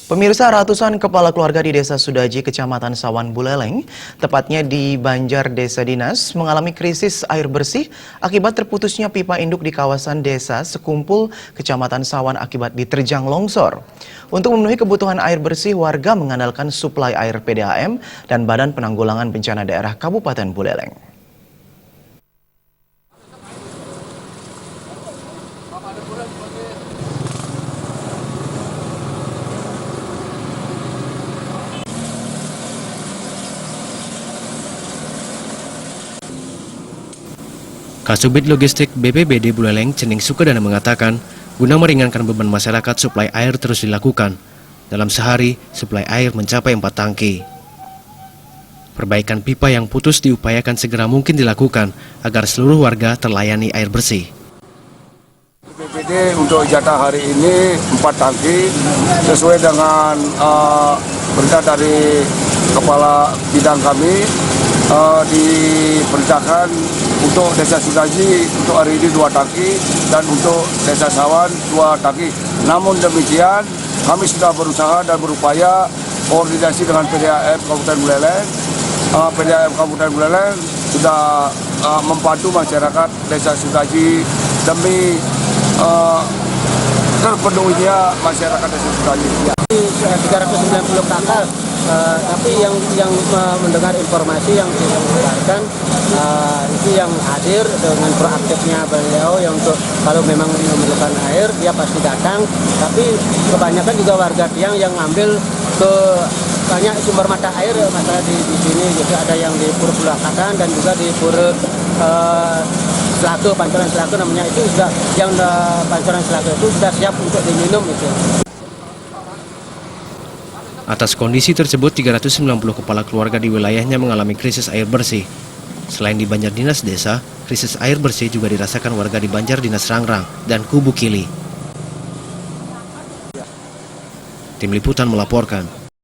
Pemirsa, ratusan kepala keluarga di Desa Sudaji, Kecamatan Sawan Buleleng, tepatnya di Banjar Desa Dinas, mengalami krisis air bersih akibat terputusnya pipa induk di kawasan desa sekumpul Kecamatan Sawan akibat diterjang longsor. Untuk memenuhi kebutuhan air bersih, warga mengandalkan suplai air PDAM dan Badan Penanggulangan Bencana Daerah Kabupaten Buleleng. Kasubit Logistik BPBD Buleleng, Cening Sukadana mengatakan, guna meringankan beban masyarakat, suplai air terus dilakukan. Dalam sehari, suplai air mencapai 4 tangki. Perbaikan pipa yang putus diupayakan segera mungkin dilakukan agar seluruh warga terlayani air bersih. BPBD untuk jatah hari ini 4 tangki sesuai dengan perintah dari kepala bidang kami. Diperintahkan untuk Desa Sudaji untuk hari ini 2 tangki dan untuk Desa Sawan 2 tangki. Namun demikian kami sudah berusaha dan berupaya koordinasi dengan PDAM Kabupaten Buleleng. PDAM Kabupaten Buleleng sudah membantu masyarakat Desa Sudaji demi terpenuhinya masyarakat Desa Sudaji. 390 kakak, tapi yang mendengar informasi yang dikeluarkan itu yang hadir dengan proaktifnya beliau yang untuk kalau memang memerlukan air dia pasti datang. Tapi kebanyakan juga warga Tiang yang ngambil ke banyak sumber mata air masalah di sini, gitu. Ada yang di Pura Bulakakan dan juga di Pura Selaku, Pancoran Selaku namanya, itu sudah yang Pancoran Selaku itu sudah siap untuk diminum itu. Atas kondisi tersebut, 390 kepala keluarga di wilayahnya mengalami krisis air bersih. Selain di Banjar Dinas Desa, krisis air bersih juga dirasakan warga di Banjar Dinas Rangrang dan Kubu Kili. Tim Liputan melaporkan.